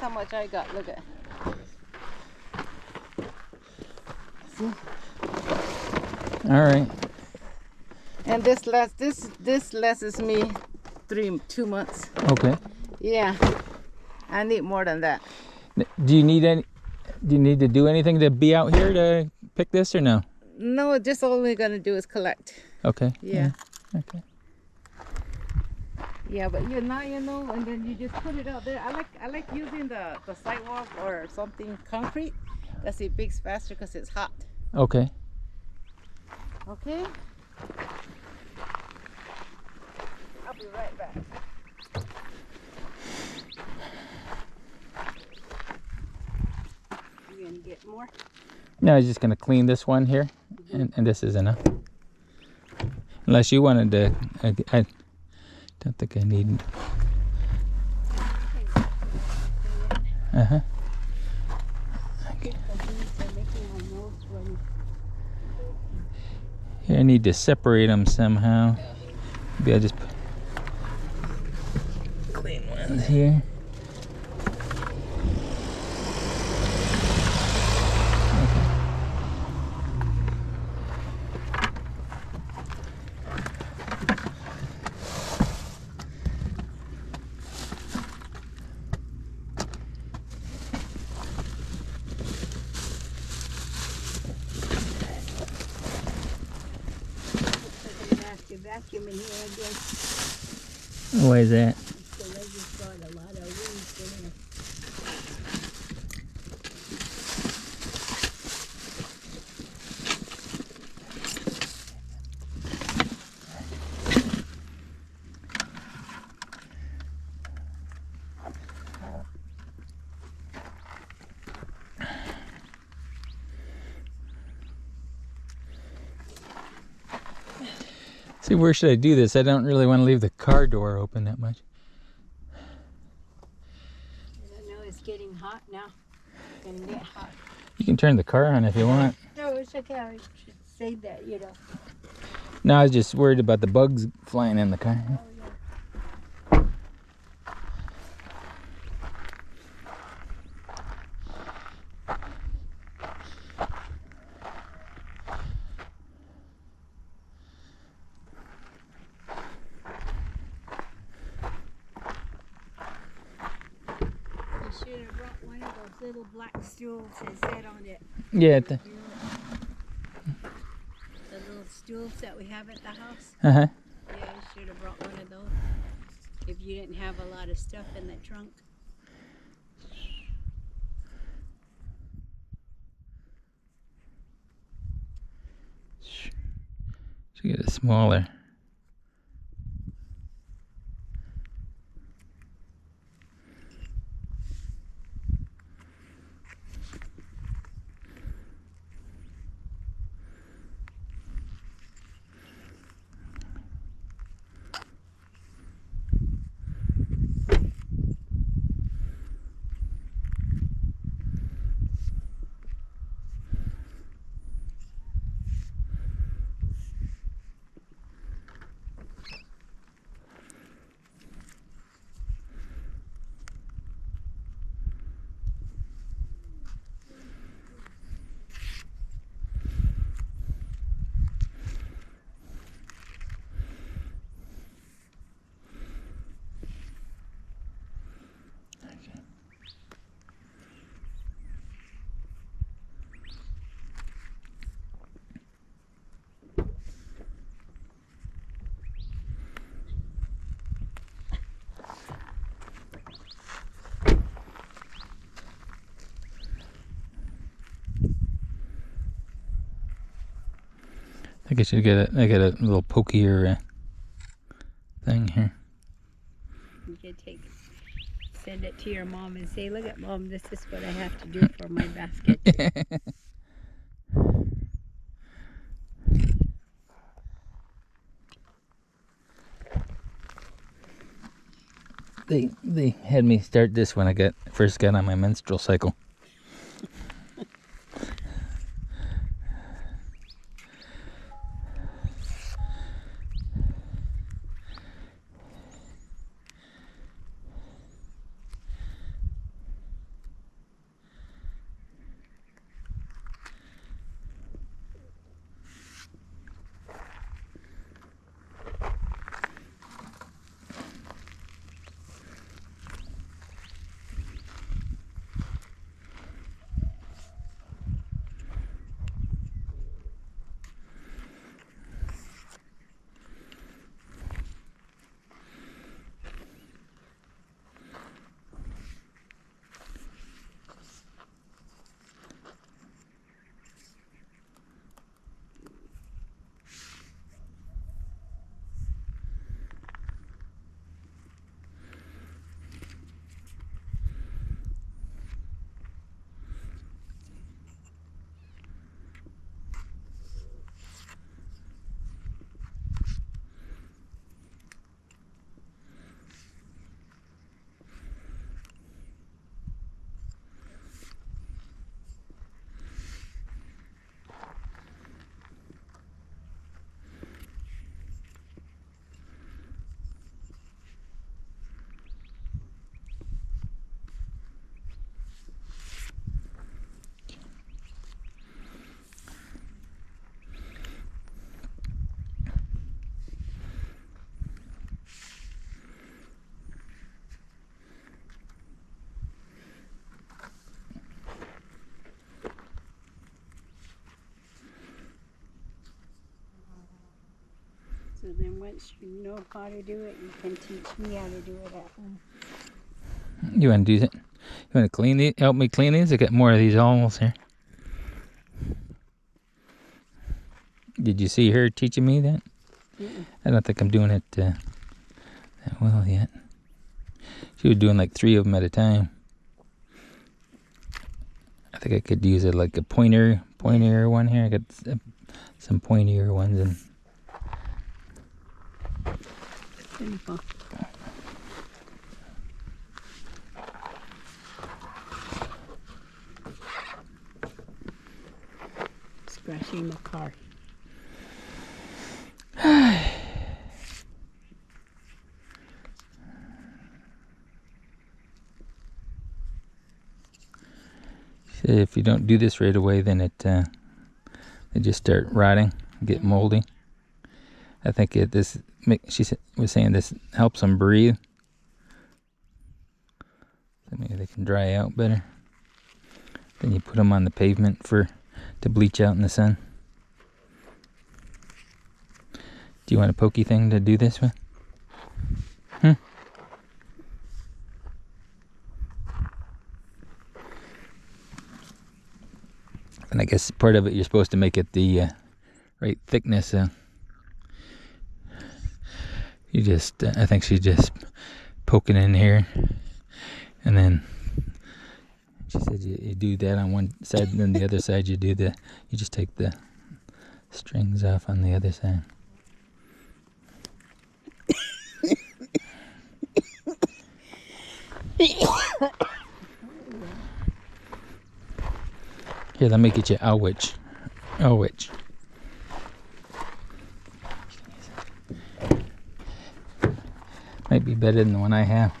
how much I got. Look at. See? All right. And this lasts me 2 months. Okay. Yeah. I need more than that. Do you need to do anything to be out here to pick this or no? No, just all we're gonna do is collect. Okay. Yeah. Okay. Yeah, but now you know, and then you just put it out there. I like using the sidewalk or something concrete. Because it bakes faster because it's hot. Okay. Okay. I'll be right back. You gonna get more? No, I was just gonna clean this one here, and this is enough. Unless you wanted to, I don't think I need. Okay. Here I need to separate them somehow. Maybe I just put clean ones here. Vacuum in here again. Why is that? So they just got a lot of weeds in here. See, where should I do this? I don't really want to leave the car door open that much. I don't know, it's getting hot now. It's gonna get hot. You can turn the car on if you want. No, it's okay. I should say that, you know. No, I was just worried about the bugs flying in the car. Oh, yeah. Should have brought one of those little black stools and sat on it. Yeah. The little stools that we have at the house. Uh-huh. Yeah, you should have brought one of those. If you didn't have a lot of stuff in the trunk. Should get it smaller. I think I should get I got a little pokier thing here. You could send it to your mom and say, look at Mom, this is what I have to do for my basket. They had me start this when I first got on my menstrual cycle. once you know how to do it, you can teach me how to do it at home. You want to do it? You want to clean these? Help me clean these? I got more of these owls here. Did you see her teaching me that? I don't think I'm doing it that well yet. She was doing like 3 of them at a time. I think I could use it like a pointier one here. I got some pointier ones and. Beautiful. Scratching the car. If you don't do this right away, then they just start rotting, get moldy. I think she was saying this helps them breathe. So maybe they can dry out better. Then you put them on the pavement to bleach out in the sun. Do you want a pokey thing to do this with? And I guess part of it, you're supposed to make it the right thickness. You just, I think she's just poking in here. And then she said you do that on one side, and then the other side you just take the strings off on the other side. Here, let me get you a witch. Might be better than the one I have.